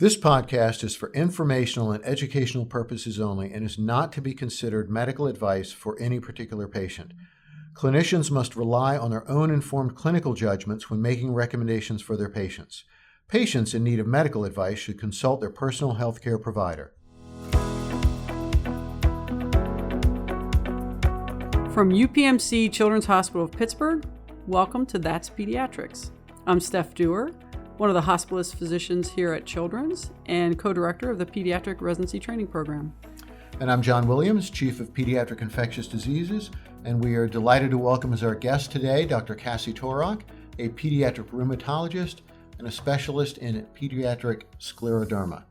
This podcast is for informational and educational purposes only and is not to be considered medical advice for any particular patient. Clinicians must rely on their own informed clinical judgments when making recommendations for their patients. Patients in need of medical advice should consult their personal health care provider. From UPMC Children's Hospital of Pittsburgh, welcome to That's Pediatrics. I'm Steph Dewar, one of the hospitalist physicians here at Children's and co-director of the Pediatric Residency Training Program. And I'm John Williams, Chief of Pediatric Infectious Diseases, and we are delighted to welcome as our guest today Dr. Cassie Torok, a pediatric rheumatologist and a specialist in pediatric scleroderma.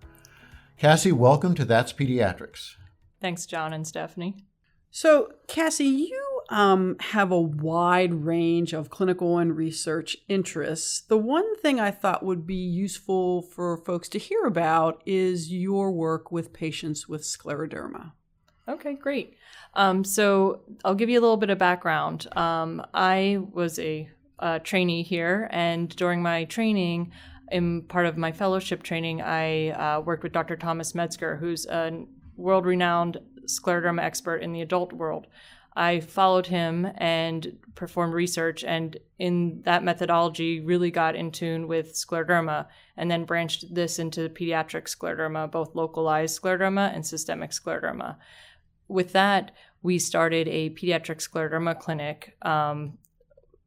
Cassie, welcome to That's Pediatrics. Thanks, John and Stephanie. So, Cassie, you have a wide range of clinical and research interests. The one thing I thought would be useful for folks to hear about is your work with patients with scleroderma. Okay, great. So I'll give you a little bit of background. I was a trainee here, and during my training, in part of my fellowship training, I worked with Dr. Thomas Metzger, who's a world-renowned scleroderma expert in the adult world. I followed him and performed research, and in that methodology really got in tune with scleroderma, and then branched this into pediatric scleroderma, both localized scleroderma and systemic scleroderma. With that, we started a Pediatric Scleroderma Clinic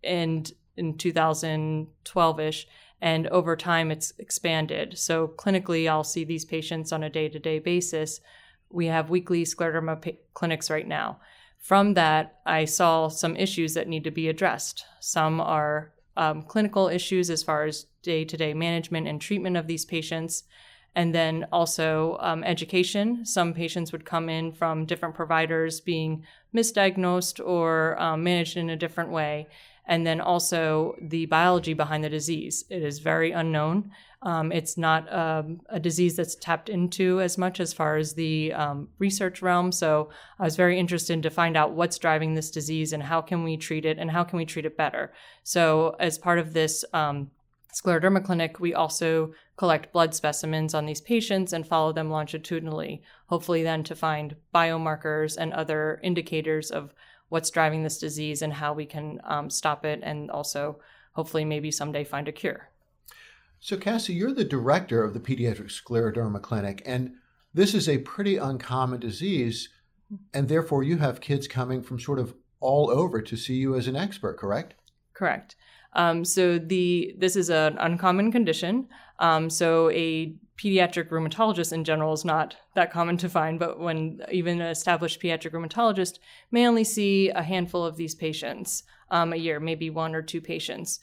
in 2012-ish, and over time it's expanded. So clinically, I'll see these patients on a day-to-day basis. We have weekly scleroderma clinics right now. From that, I saw some issues that need to be addressed. Some are clinical issues as far as day-to-day management and treatment of these patients, and then also education. Some patients would come in from different providers being misdiagnosed or managed in a different way. And then also the biology behind the disease. It is very unknown. It's not a disease that's tapped into as much as far as the research realm. So I was very interested to find out what's driving this disease and how can we treat it and how can we treat it better. So as part of this scleroderma clinic, we also collect blood specimens on these patients and follow them longitudinally, hopefully then to find biomarkers and other indicators of what's driving this disease and how we can stop it, and also hopefully maybe someday find a cure. So Cassie, you're the director of the Pediatric Scleroderma Clinic, and this is a pretty uncommon disease, and therefore you have kids coming from sort of all over to see you as an expert, correct? Correct. So this is an uncommon condition. So a pediatric rheumatologist in general is not that common to find, but when even an established pediatric rheumatologist may only see a handful of these patients a year, maybe one or two patients.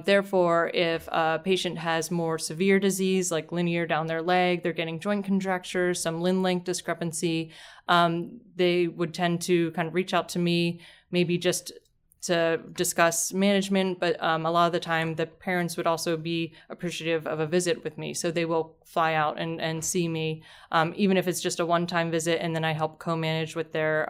Therefore, if a patient has more severe disease, like linear down their leg, they're getting joint contractures, some limb length discrepancy, they would tend to kind of reach out to me, maybe just to discuss management, but a lot of the time the parents would also be appreciative of a visit with me. So they will fly out and see me, even if it's just a one-time visit, and then I help co-manage with their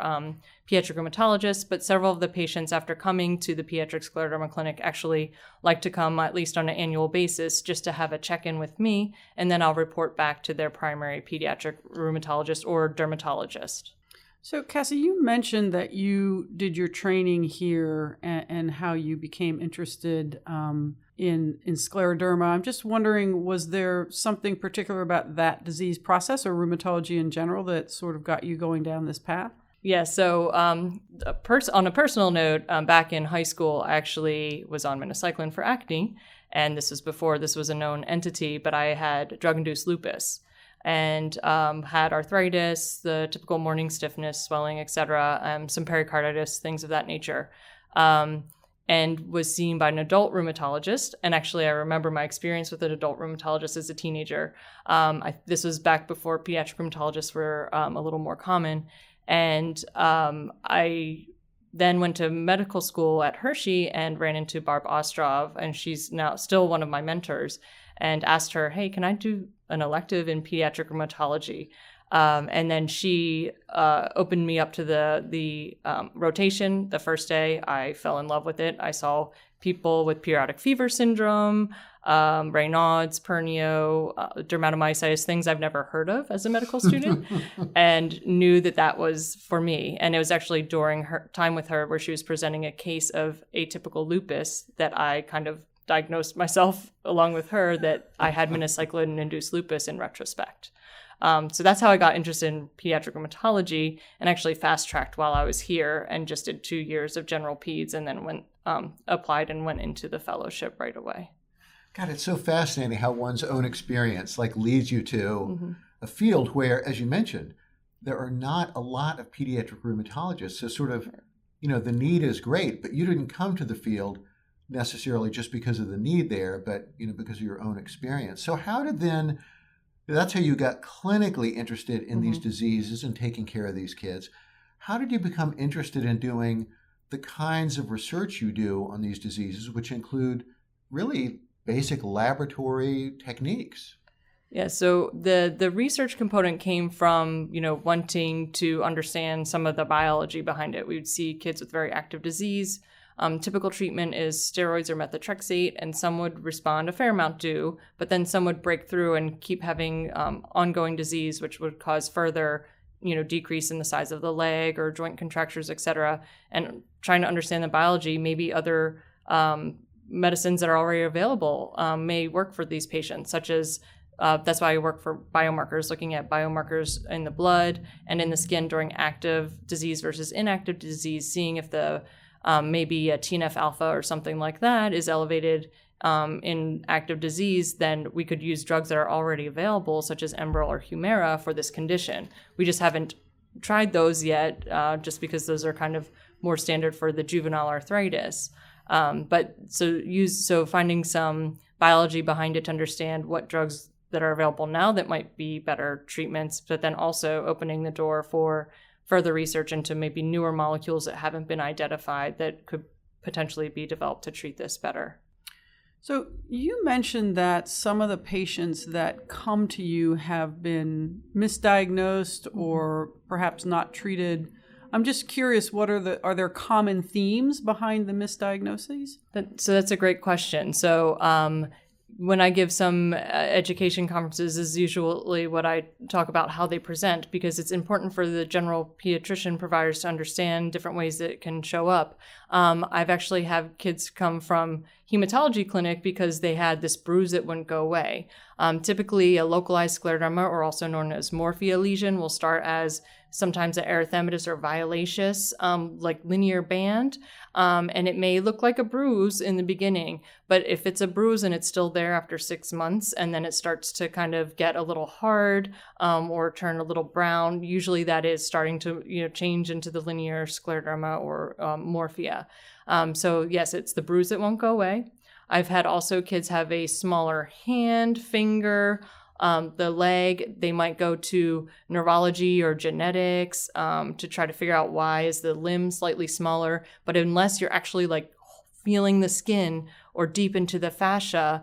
pediatric rheumatologist. But several of the patients, after coming to the Pediatric Scleroderma Clinic, actually like to come at least on an annual basis just to have a check-in with me, and then I'll report back to their primary pediatric rheumatologist or dermatologist. So, Cassie, you mentioned that you did your training here and how you became interested in scleroderma. I'm just wondering, was there something particular about that disease process or rheumatology in general that sort of got you going down this path? Yeah, so on a personal note, back in high school, I actually was on minocycline for acne, and this was before this was a known entity, but I had drug-induced lupus. And had arthritis, the typical morning stiffness, swelling, etc., some pericarditis, things of that nature, and was seen by an adult rheumatologist. And actually, I remember my experience with an adult rheumatologist as a teenager. This was back before pediatric rheumatologists were a little more common. And I then went to medical school at Hershey and ran into Barb Ostrov, and she's now still one of my mentors, and asked her, hey, can I do an elective in pediatric rheumatology? And then she opened me up to the rotation. The first day, I fell in love with it. I saw people with periodic fever syndrome, Raynaud's, Pernio, dermatomyositis, things I've never heard of as a medical student, and knew that was for me. And it was actually during her time with her where she was presenting a case of atypical lupus that I kind of diagnosed myself along with her that I had minocycline-induced lupus in retrospect. So that's how I got interested in pediatric rheumatology, and actually fast-tracked while I was here and just did 2 years of general peds, and then applied and went into the fellowship right away. God, it's so fascinating how one's own experience leads you to a field where, as you mentioned, there are not a lot of pediatric rheumatologists. So sort of, the need is great, but you didn't come to the field necessarily just because of the need there, but, because of your own experience. So how did then, that's how you got clinically interested in these diseases and taking care of these kids. How did you become interested in doing the kinds of research you do on these diseases, which include really basic laboratory techniques? Yeah, so the research component came from, wanting to understand some of the biology behind it. We would see kids with very active disease. Typical treatment is steroids or methotrexate, and some would respond a fair amount to, but then some would break through and keep having ongoing disease, which would cause further, decrease in the size of the leg or joint contractures, et cetera. And trying to understand the biology, maybe other medicines that are already available may work for these patients, such as that's why I work for biomarkers, looking at biomarkers in the blood and in the skin during active disease versus inactive disease, seeing if the maybe a TNF alpha or something like that is elevated in active disease, then we could use drugs that are already available, such as Enbrel or Humira, for this condition. We just haven't tried those yet, just because those are kind of more standard for the juvenile arthritis. But finding some biology behind it to understand what drugs that are available now that might be better treatments, but then also opening the door for further research into maybe newer molecules that haven't been identified that could potentially be developed to treat this better. So you mentioned that some of the patients that come to you have been misdiagnosed or perhaps not treated. I'm just curious, are there common themes behind the misdiagnoses? So that's a great question. So when I give some education conferences is usually what I talk about how they present, because it's important for the general pediatrician providers to understand different ways that it can show up. I've actually had kids come from hematology clinic because they had this bruise that wouldn't go away. Typically, a localized scleroderma, or also known as morphea lesion, will start as sometimes an erythematous or violaceous, like linear band. And it may look like a bruise in the beginning, but if it's a bruise and it's still there after 6 months, and then it starts to kind of get a little hard or turn a little brown, usually that is starting to change into the linear scleroderma or morphea. So yes, it's the bruise that won't go away. I've had also kids have a smaller hand, finger, the leg. They might go to neurology or genetics to try to figure out why is the limb slightly smaller. But unless you're actually feeling the skin or deep into the fascia,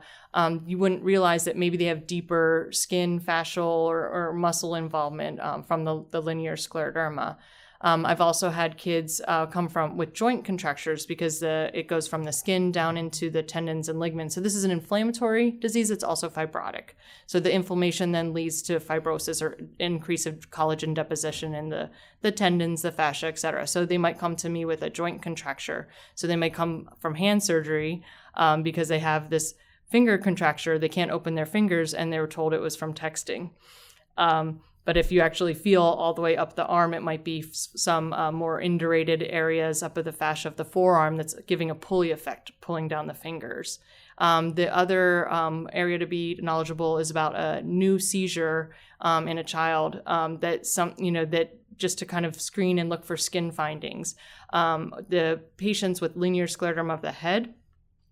you wouldn't realize that maybe they have deeper skin, fascial, or muscle involvement from the linear scleroderma. I've also had kids come with joint contractures because it goes from the skin down into the tendons and ligaments. So this is an inflammatory disease. It's also fibrotic. So the inflammation then leads to fibrosis or increase of collagen deposition in the tendons, the fascia, et cetera. So they might come to me with a joint contracture. So they might come from hand surgery because they have this finger contracture. They can't open their fingers, and they were told it was from texting. But if you actually feel all the way up the arm, it might be some more indurated areas up of the fascia of the forearm that's giving a pulley effect, pulling down the fingers. The other area to be knowledgeable is about a new seizure in a child that just to kind of screen and look for skin findings. The patients with linear scleroderma of the head,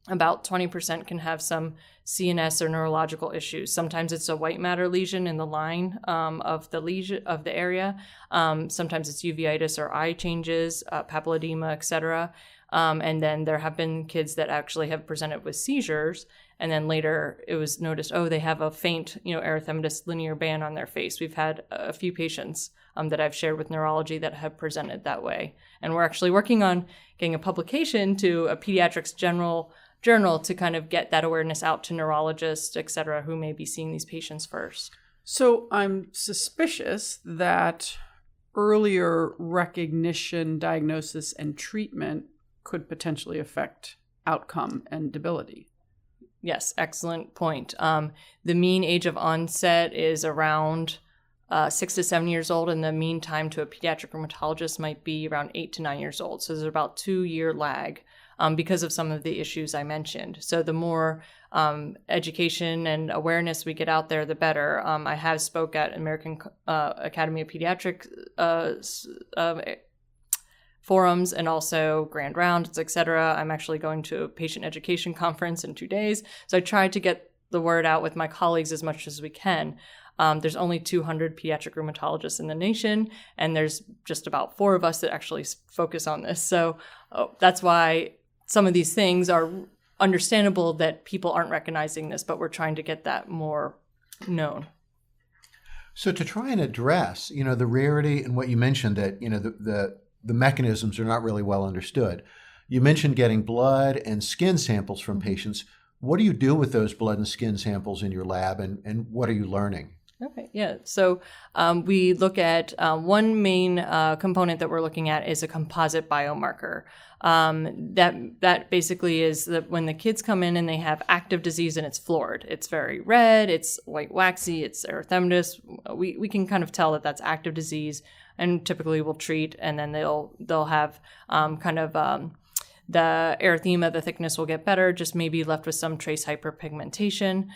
about 20% can have some CNS or neurological issues. Sometimes it's a white matter lesion in the line of the area. Sometimes it's uveitis or eye changes, papilledema, et cetera. And then there have been kids that actually have presented with seizures. And then later it was noticed, they have a faint, erythematous linear band on their face. We've had a few patients that I've shared with neurology that have presented that way. And we're actually working on getting a publication to a pediatrics journal to kind of get that awareness out to neurologists, et cetera, who may be seeing these patients first. So I'm suspicious that earlier recognition, diagnosis, and treatment could potentially affect outcome and debility. Yes, excellent point. The mean age of onset is around 6 to 7 years old, and the mean time to a pediatric rheumatologist might be around 8 to 9 years old. So there's about 2-year lag because of some of the issues I mentioned. So the more education and awareness we get out there, the better. I have spoke at American Academy of Pediatric forums and also grand rounds, et cetera. I'm actually going to a patient education conference in 2 days. So I try to get the word out with my colleagues as much as we can. There's only 200 pediatric rheumatologists in the nation, and there's just about 4 of us that actually focus on this. So that's why some of these things are understandable that people aren't recognizing this, but we're trying to get that more known. So to try and address, the rarity and what you mentioned that, the mechanisms are not really well understood. You mentioned getting blood and skin samples from patients. What do you do with those blood and skin samples in your lab, and what are you learning? Okay, yeah. So we look at one main component that we're looking at is a composite biomarker. That basically is that when the kids come in and they have active disease and it's florid, it's very red, it's white waxy, it's erythematous. We can kind of tell that that's active disease, and typically we'll treat, and then they'll have the erythema, the thickness will get better, just maybe left with some trace hyperpigmentation,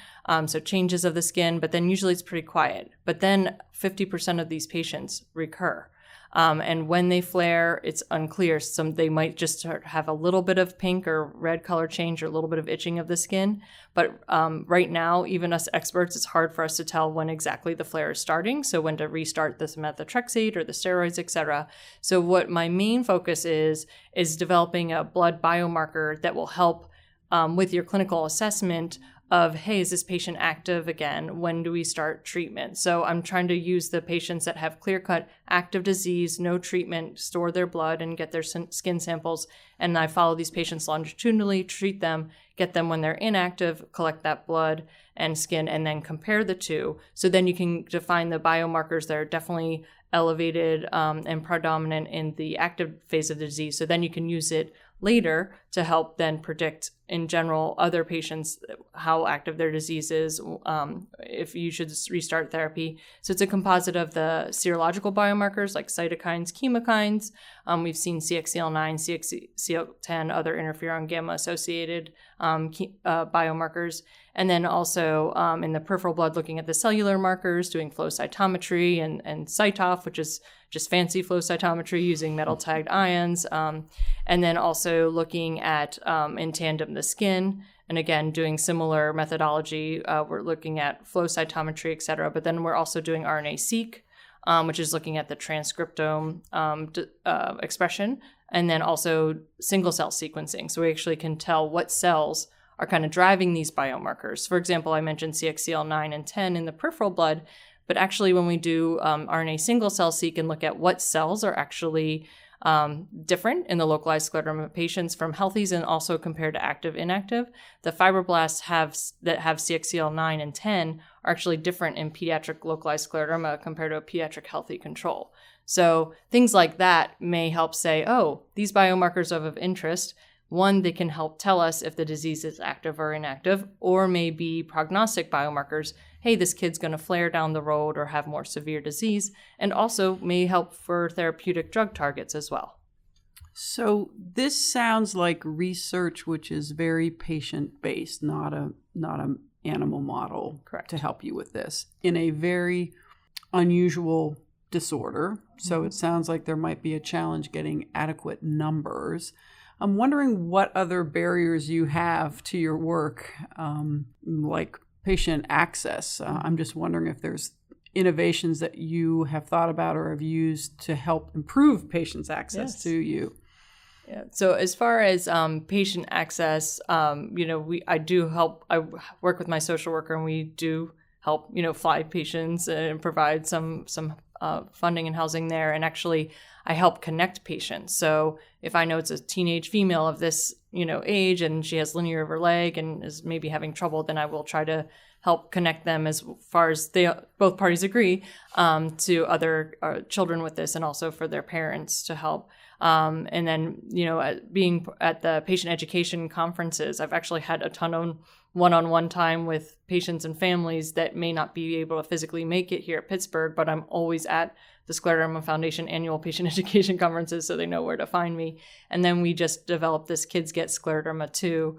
so changes of the skin, but then usually it's pretty quiet. But then 50% of these patients recur. And when they flare, it's unclear. Some they might just have a little bit of pink or red color change or a little bit of itching of the skin. But right now, even us experts, it's hard for us to tell when exactly the flare is starting. So when to restart this methotrexate or the steroids, et cetera. So what my main focus is developing a blood biomarker that will help with your clinical assessment of, hey, is this patient active again? When do we start treatment? So I'm trying to use the patients that have clear-cut active disease, no treatment, store their blood and get their skin samples. And I follow these patients longitudinally, treat them, get them when they're inactive, collect that blood and skin, and then compare the two. So then you can define the biomarkers that are definitely elevated and predominant in the active phase of the disease. So then you can use it later to help then predict in general other patients how active their disease is, if you should restart therapy. So it's a composite of the serological biomarkers like cytokines, chemokines. We've seen CXCL9, CXCL10, other interferon gamma associated biomarkers. And then also in the peripheral blood, looking at the cellular markers, doing flow cytometry and CyTOF, which is just fancy flow cytometry using metal tagged ions. And then also looking at, in tandem, the skin. And again, doing similar methodology. We're looking at flow cytometry, et cetera. But then we're also doing RNA-seq, which is looking at the transcriptome expression. And then also single cell sequencing. So we actually can tell what cells are kind of driving these biomarkers. For example, I mentioned CXCL9 and 10 in the peripheral blood, but actually when we do RNA single cell seq and look at what cells are actually different in the localized scleroderma patients from healthies and also compared to active, inactive, the fibroblasts that have CXCL9 and 10 are actually different in pediatric localized scleroderma compared to a pediatric healthy control. So things like that may help say, oh, these biomarkers are of interest. One, they can help tell us if the disease is active or inactive, or maybe prognostic biomarkers. Hey, this kid's going to flare down the road or have more severe disease, and also may help for therapeutic drug targets as well. So this sounds like research which is very patient-based, not a animal model. Correct. To help you with this in a very unusual disorder. So it sounds like there might be a challenge getting adequate numbers. I'm wondering what other barriers you have to your work, like patient access. I'm just wondering if there's innovations that you have thought about or have used to help improve patients' access to you. Yeah. So as far as patient access, I work with my social worker, and we do help, fly patients and provide some funding and housing there. And actually, I help connect patients. So if I know it's a teenage female of this, age, and she has linear of her leg and is maybe having trouble, then I will try to help connect them as far as both parties agree to other children with this, and also for their parents to help. And then, being at the patient education conferences, I've actually had a ton of one-on-one time with patients and families that may not be able to physically make it here at Pittsburgh, but I'm always at the Scleroderma Foundation annual patient education conferences, so they know where to find me. And then we just developed this Kids Get Scleroderma 2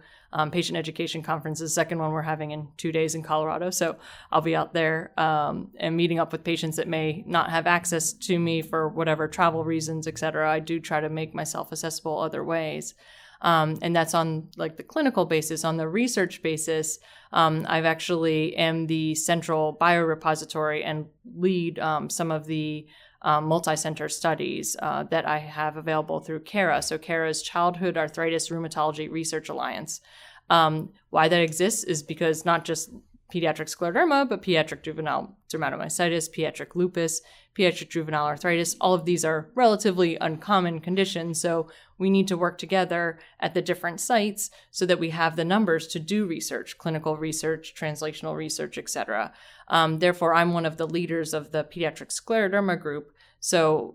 patient education conference, the second one we're having in 2 days in Colorado. So I'll be out there and meeting up with patients that may not have access to me for whatever travel reasons, et cetera. I do try to make myself accessible other ways. And that's on like the clinical basis. On the research basis, I've actually am the central biorepository and lead some of the multi-center studies that I have available through CARA. So CARA is Childhood Arthritis Rheumatology Research Alliance. Why that exists is because not just pediatric scleroderma, but pediatric juvenile dermatomyositis, pediatric lupus, pediatric juvenile arthritis. All of these are relatively uncommon conditions. So we need to work together at the different sites so that we have the numbers to do research, clinical research, translational research, et cetera. Therefore, I'm one of the leaders of the pediatric scleroderma group. So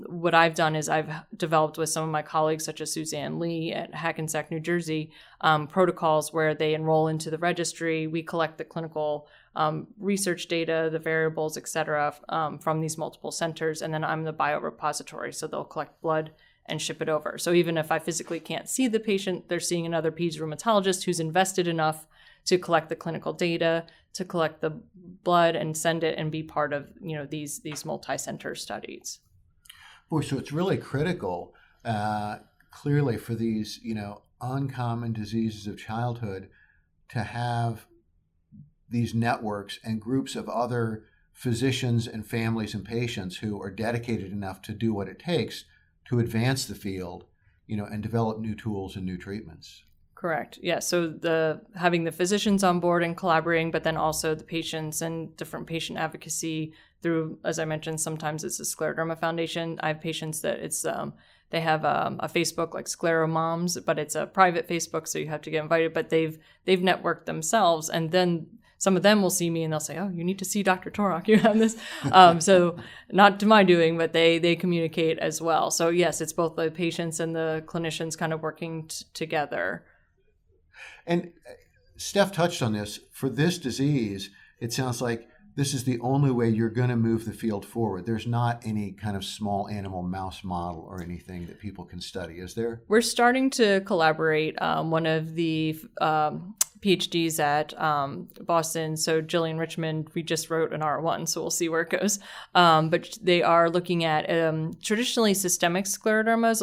what I've done is I've developed with some of my colleagues, such as Suzanne Lee at Hackensack, New Jersey, protocols where they enroll into the registry. We collect the clinical research data, the variables, et cetera, from these multiple centers. And then I'm the biorepository. So they'll collect blood and ship it over. So even if I physically can't see the patient, they're seeing another peds rheumatologist who's invested enough to collect the clinical data, to collect the blood and send it and be part of, these multi-center studies. Boy, so it's really critical, clearly, for these, uncommon diseases of childhood to have these networks and groups of other physicians and families and patients who are dedicated enough to do what it takes to advance the field, and develop new tools and new treatments. Correct. Yeah. So having the physicians on board and collaborating, but then also the patients and different patient advocacy through, as I mentioned, sometimes it's the Scleroderma Foundation. I have patients that they have a Facebook like Sclero Moms, but it's a private Facebook, so you have to get invited. But they've networked themselves, and then some of them will see me and they'll say, "Oh, you need to see Dr. Torok. You have this." So not to my doing, but they communicate as well. So yes, it's both the patients and the clinicians kind of working together. And Steph touched on this. For this disease, it sounds like this is the only way you're going to move the field forward. There's not any kind of small animal mouse model or anything that people can study, is there? We're starting to collaborate. One of the PhDs at Boston, so Jillian Richmond, we just wrote an R1, so we'll see where it goes. But they are looking at traditionally systemic scleroderma is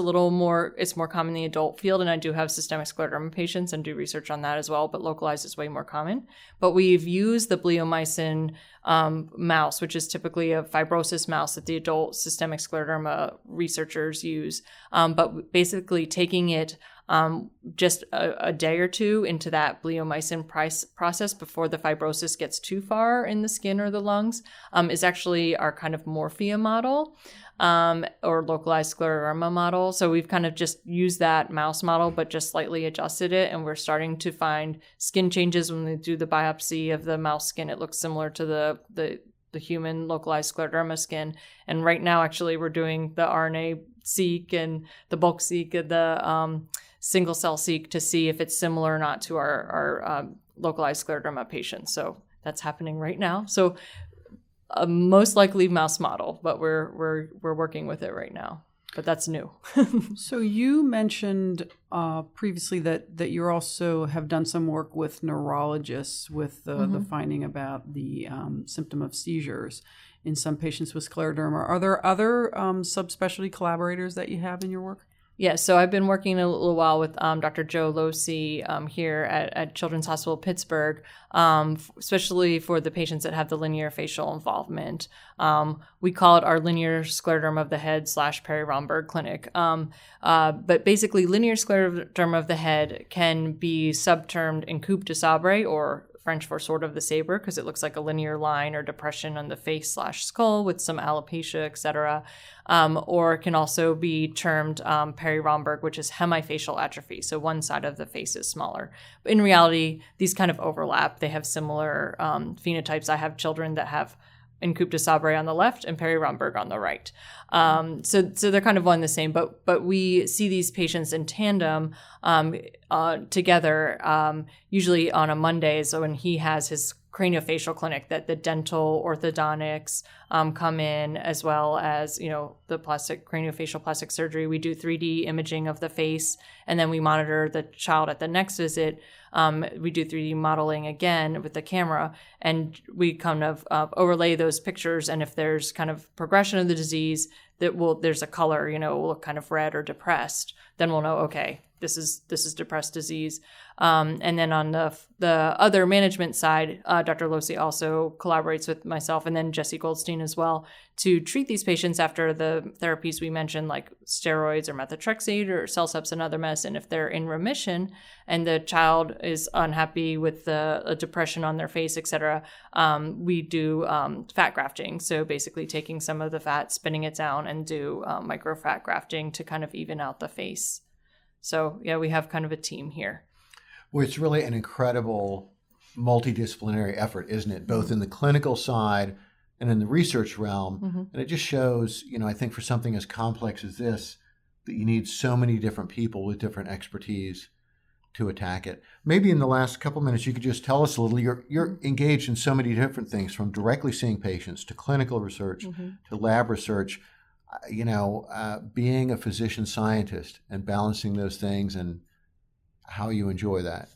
it's more common in the adult field, and I do have systemic scleroderma patients and do research on that as well, but localized is way more common. But we've used the bleomycin mouse, which is typically a fibrosis mouse that the adult systemic scleroderma researchers use, but basically taking it just a day or two into that bleomycin process before the fibrosis gets too far in the skin or the lungs is actually our kind of morphia model or localized scleroderma model. So we've kind of just used that mouse model, but just slightly adjusted it. And we're starting to find skin changes when we do the biopsy of the mouse skin. It looks similar to the human localized scleroderma skin. And right now, actually, we're doing the RNA-seq and the bulk-seq and the single cell seq to see if it's similar or not to our localized scleroderma patients. So that's happening right now. So most likely mouse model, but we're working with it right now. But that's new. So you mentioned previously that you also have done some work with neurologists with the finding about the symptom of seizures in some patients with scleroderma. Are there other subspecialty collaborators that you have in your work? Yeah, so I've been working a little while with Dr. Joe Losi here at Children's Hospital Pittsburgh, especially for the patients that have the linear facial involvement. We call it our linear scleroderma of the head / Perry-Romberg clinic. But basically, linear scleroderma of the head can be subtermed in coupe de sabre, or French for sword of the saber, because it looks like a linear line or depression on the face / skull with some alopecia, etc. Or it can also be termed Perry-Romberg, which is hemifacial atrophy. So one side of the face is smaller. But in reality, these kind of overlap. They have similar phenotypes. I have children that have in coupe de sabre on the left and Perry-Romberg on the right. So they're kind of one and the same, but we see these patients in tandem together, usually on a Monday. So when he has his craniofacial clinic, that the dental orthodontics come in, as well as, the craniofacial plastic surgery. We do 3D imaging of the face, and then we monitor the child at the next visit. We do 3D modeling again with the camera, and we kind of overlay those pictures. And if there's kind of progression of the disease, there's a color, it will look kind of red or depressed, then we'll know, okay, this is depressed disease. And then on the other management side, Dr. Losi also collaborates with myself and then Jesse Goldstein as well to treat these patients after the therapies we mentioned, like steroids or methotrexate or Cellceps and other medicine. If they're in remission and the child is unhappy with the depression on their face, etc., we do fat grafting. So basically taking some of the fat, spinning it down, and do microfat grafting to kind of even out the face. So yeah, we have kind of a team here. Well, it's really an incredible multidisciplinary effort, isn't it? Both in the clinical side and in the research realm. Mm-hmm. And it just shows, I think for something as complex as this, that you need so many different people with different expertise to attack it. Maybe in the last couple minutes, you could just tell us a little. You're engaged in so many different things, from directly seeing patients to clinical research to lab research. Being a physician scientist and balancing those things, and how you enjoy that.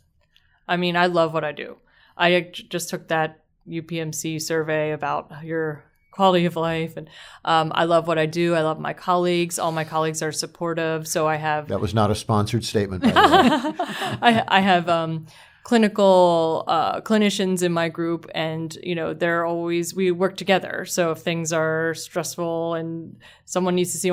I mean, I love what I do. I just took that UPMC survey about your quality of life, and I love what I do. I love my colleagues. All my colleagues are supportive. So I have... That was not a sponsored statement, by the way. I have clinical clinicians in my group, and they're always, we work together. So if things are stressful and someone needs to see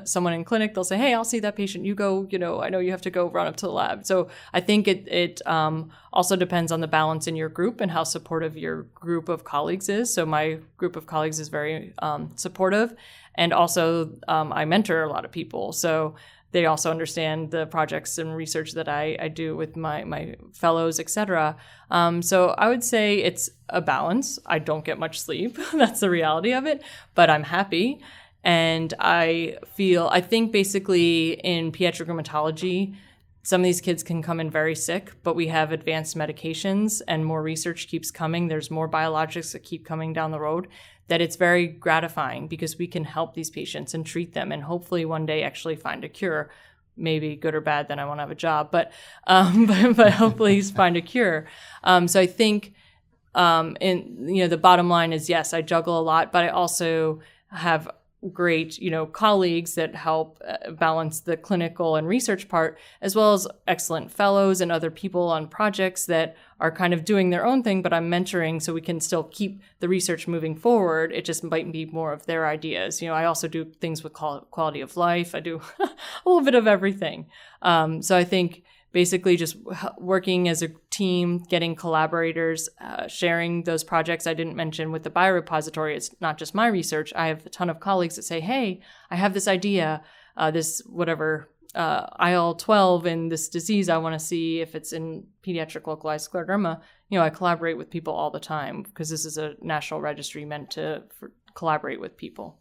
someone in clinic, they'll say, hey, I'll see that patient, you go, I know you have to go run up to the lab. So I think it also depends on the balance in your group and how supportive your group of colleagues is. So my group of colleagues is very supportive, and also I mentor a lot of people, so they also understand the projects and research that I do with my fellows, et cetera. So I would say it's a balance. I don't get much sleep. That's the reality of it, but I'm happy. And I think basically in pediatric rheumatology, some of these kids can come in very sick, but we have advanced medications and more research keeps coming. There's more biologics that keep coming down the road, that it's very gratifying because we can help these patients and treat them and hopefully one day actually find a cure. Maybe good or bad, then I won't have a job, but hopefully find a cure. So I think the bottom line is, yes, I juggle a lot, but I also have great, colleagues that help balance the clinical and research part, as well as excellent fellows and other people on projects that are kind of doing their own thing, but I'm mentoring so we can still keep the research moving forward. It just might be more of their ideas. I also do things with quality of life. I do a little bit of everything. So I think basically just working as a team, getting collaborators, sharing those projects. I didn't mention with the biorepository, it's not just my research. I have a ton of colleagues that say, hey, I have this idea, this whatever, IL-12 in this disease. I want to see if it's in pediatric localized scleroderma. I collaborate with people all the time because this is a national registry meant to collaborate with people.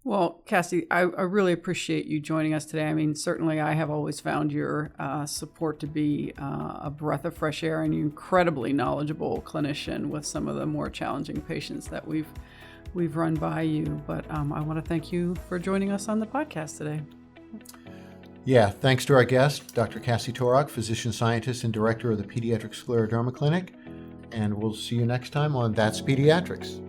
Well, Cassie, I really appreciate you joining us today. I mean, certainly I have always found your support to be a breath of fresh air, and you're an incredibly knowledgeable clinician with some of the more challenging patients that we've run by you. But I want to thank you for joining us on the podcast today. Yeah, thanks to our guest, Dr. Cassie Torok, physician scientist and director of the Pediatric Scleroderma Clinic. And we'll see you next time on That's Pediatrics.